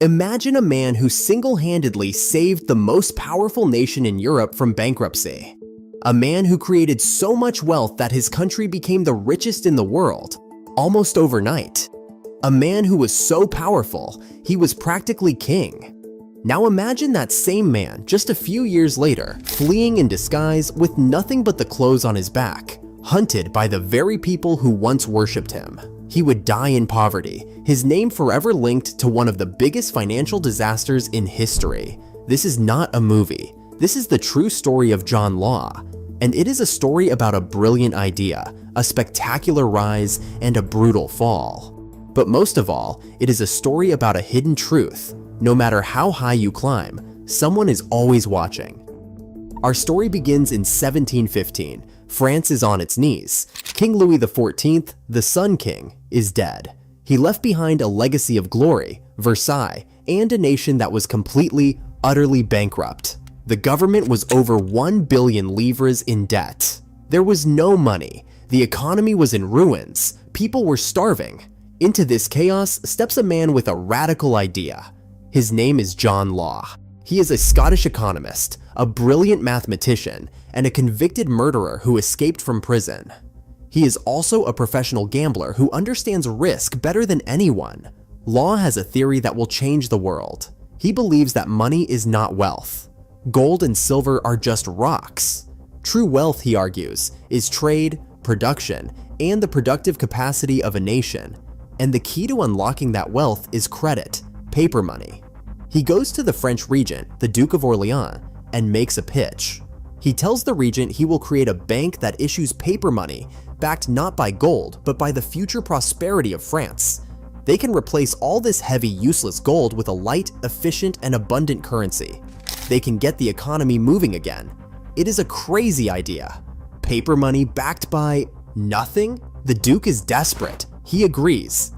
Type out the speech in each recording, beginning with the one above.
Imagine a man who single-handedly saved the most powerful nation in Europe from bankruptcy. A man who created so much wealth that his country became the richest in the world, almost overnight. A man who was so powerful, he was practically king. Now imagine that same man just a few years later, fleeing in disguise with nothing but the clothes on his back, hunted by the very people who once worshipped him. He would die in poverty, his name forever linked to one of the biggest financial disasters in history. This is not a movie. This is the true story of John Law. And it is a story about a brilliant idea, a spectacular rise, and a brutal fall. But most of all, it is a story about a hidden truth. No matter how high you climb, someone is always watching. Our story begins in 1715. France is on its knees. King Louis XIV, the Sun King, is dead. He left behind a legacy of glory, Versailles, and a nation that was completely, utterly bankrupt. The government was over 1 billion livres in debt. There was no money. The economy was in ruins. People were starving. Into this chaos steps a man with a radical idea. His name is John Law. He is a Scottish economist, a brilliant mathematician, and a convicted murderer who escaped from prison. He is also a professional gambler who understands risk better than anyone. Law has a theory that will change the world. He believes that money is not wealth. Gold and silver are just rocks. True wealth, he argues, is trade, production, and the productive capacity of a nation. And the key to unlocking that wealth is credit, paper money. He goes to the French regent, the Duke of Orleans, and makes a pitch. He tells the regent he will create a bank that issues paper money backed not by gold, but by the future prosperity of France. They can replace all this heavy, useless gold with a light, efficient, and abundant currency. They can get the economy moving again. It is a crazy idea. Paper money backed by nothing? The Duke is desperate. He agrees.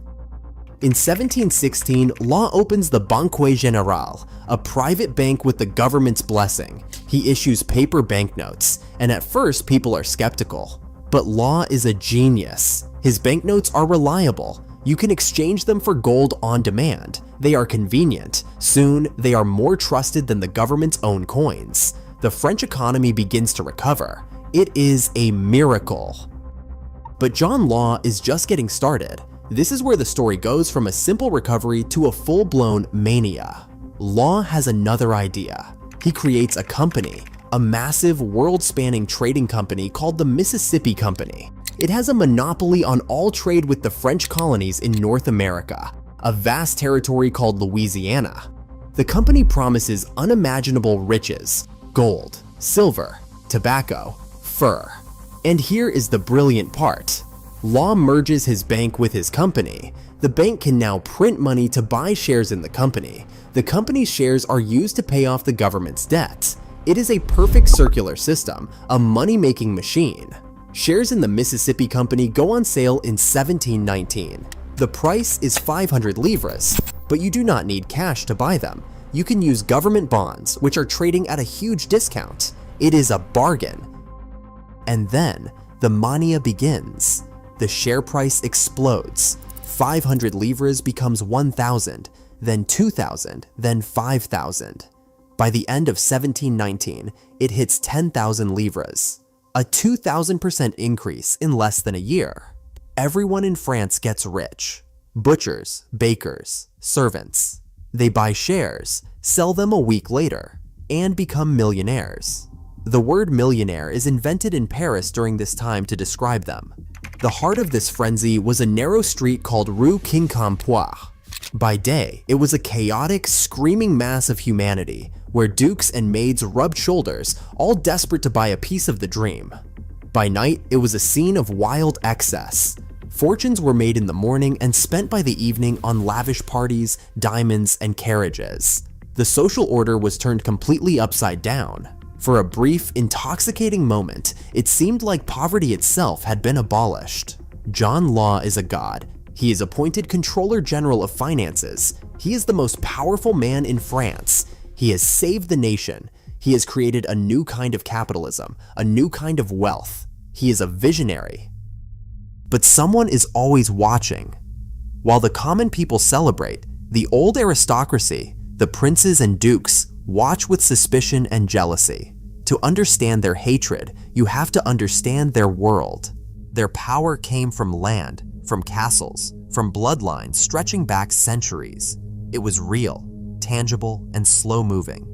In 1716, Law opens the Banque Générale, a private bank with the government's blessing. He issues paper banknotes, and at first people are skeptical. But Law is a genius. His banknotes are reliable. You can exchange them for gold on demand. They are convenient. Soon, they are more trusted than the government's own coins. The French economy begins to recover. It is a miracle. But John Law is just getting started. This is where the story goes from a simple recovery to a full-blown mania. Law has another idea. He creates a company, a massive world-spanning trading company called the Mississippi Company. It has a monopoly on all trade with the French colonies in North America, a vast territory called Louisiana. The company promises unimaginable riches: gold, silver, tobacco, fur. And here is the brilliant part. Law merges his bank with his company. The bank can now print money to buy shares in the company. The company's shares are used to pay off the government's debt. It is a perfect circular system, a money-making machine. Shares in the Mississippi Company go on sale in 1719. The price is 500 livres, but you do not need cash to buy them. You can use government bonds, which are trading at a huge discount. It is a bargain. And then the mania begins. The share price explodes. 500 livres becomes 1,000, then 2,000, then 5,000. By the end of 1719, it hits 10,000 livres, a 2,000% increase in less than a year. Everyone in France gets rich. Butchers, bakers, servants. They buy shares, sell them a week later, and become millionaires. The word millionaire is invented in Paris during this time to describe them. The heart of this frenzy was a narrow street called Rue Quincampoix. By day, it was a chaotic, screaming mass of humanity, where dukes and maids rubbed shoulders, all desperate to buy a piece of the dream. By night, it was a scene of wild excess. Fortunes were made in the morning and spent by the evening on lavish parties, diamonds, and carriages. The social order was turned completely upside down. For a brief, intoxicating moment, it seemed like poverty itself had been abolished. John Law is a god. He is appointed Controller General of Finances. He is the most powerful man in France. He has saved the nation. He has created a new kind of capitalism, a new kind of wealth. He is a visionary. But someone is always watching. While the common people celebrate, The old aristocracy, the princes and dukes, watch with suspicion and jealousy. To understand their hatred, you have to understand their world. Their power came from land, from castles, from bloodlines stretching back centuries. It was real, tangible, and slow-moving.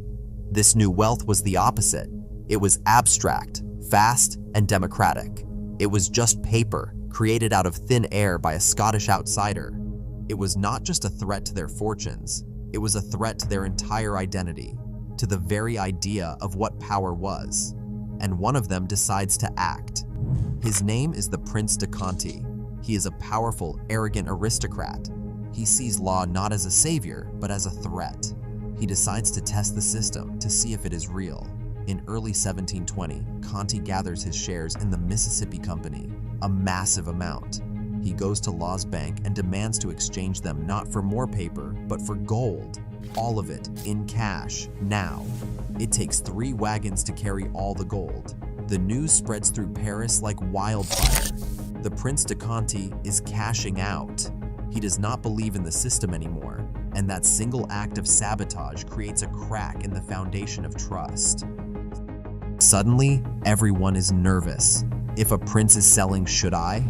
This new wealth was the opposite. It was abstract, fast, and democratic. It was just paper, created out of thin air by a Scottish outsider. It was not just a threat to their fortunes, it was a threat to their entire identity, to the very idea of what power was. And one of them decides to act. His name is the Prince de Conti. He is a powerful, arrogant aristocrat. He sees law not as a savior, but as a threat. He decides to test the system to see if it is real. In early 1720, Conti gathers his shares in the Mississippi Company, a massive amount. He goes to Law's bank and demands to exchange them not for more paper, but for gold. All of it, in cash, now. It takes 3 wagons to carry all the gold. The news spreads through Paris like wildfire. The Prince de Conti is cashing out. He does not believe in the system anymore, and that single act of sabotage creates a crack in the foundation of trust. Suddenly, everyone is nervous. If a prince is selling, should I?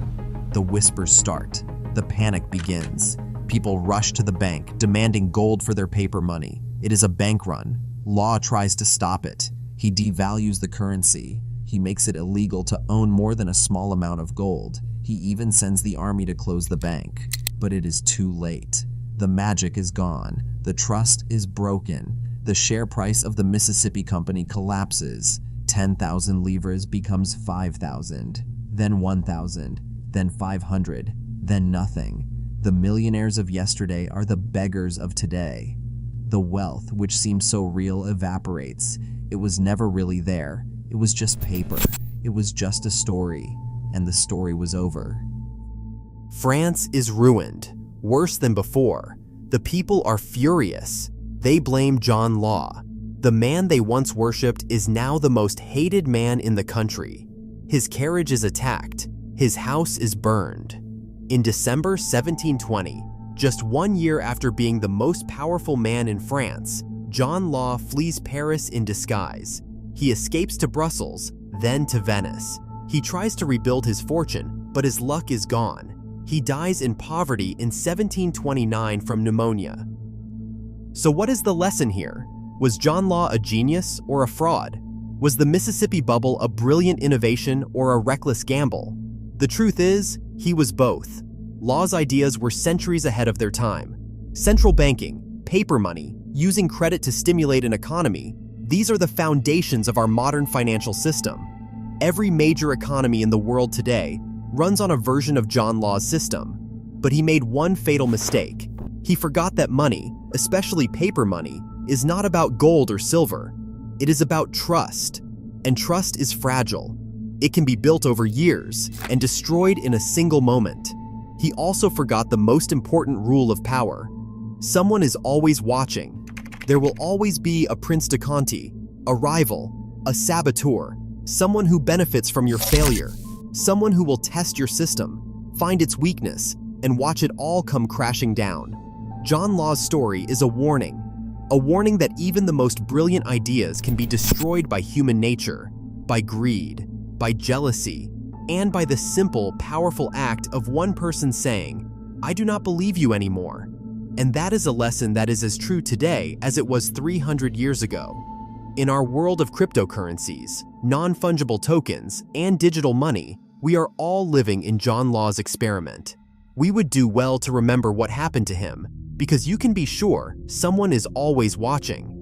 The whispers start. The panic begins. People rush to the bank, demanding gold for their paper money. It is a bank run. Law tries to stop it. He devalues the currency. He makes it illegal to own more than a small amount of gold. He even sends the army to close the bank. But it is too late. The magic is gone. The trust is broken. The share price of the Mississippi Company collapses. 10,000 livres becomes 5,000, then 1,000, then 500, then nothing. The millionaires of yesterday are the beggars of today. The wealth, which seemed so real, evaporates. It was never really there. It was just paper. It was just a story, and the story was over. France is ruined, worse than before. The people are furious. They blame John Law. The man they once worshipped is now the most hated man in the country. His carriage is attacked. His house is burned. In December 1720, just 1 year after being the most powerful man in France, John Law flees Paris in disguise. He escapes to Brussels, then to Venice. He tries to rebuild his fortune, but his luck is gone. He dies in poverty in 1729 from pneumonia. So what is the lesson here? Was John Law a genius or a fraud? Was the Mississippi Bubble a brilliant innovation or a reckless gamble? The truth is, he was both. Law's ideas were centuries ahead of their time. Central banking, paper money, using credit to stimulate an economy, these are the foundations of our modern financial system. Every major economy in the world today runs on a version of John Law's system. But he made one fatal mistake. He forgot that money, especially paper money, is not about gold or silver. It is about trust. And trust is fragile. It can be built over years and destroyed in a single moment. He also forgot the most important rule of power. Someone is always watching. There will always be a Prince de Conti, a rival, a saboteur, someone who benefits from your failure, someone who will test your system, find its weakness, and watch it all come crashing down. John Law's story is a warning that even the most brilliant ideas can be destroyed by human nature, by greed, by jealousy, and by the simple, powerful act of one person saying, "I do not believe you anymore." And that is a lesson that is as true today as it was 300 years ago. In our world of cryptocurrencies, non-fungible tokens, and digital money, we are all living in John Law's experiment. We would do well to remember what happened to him, because you can be sure someone is always watching.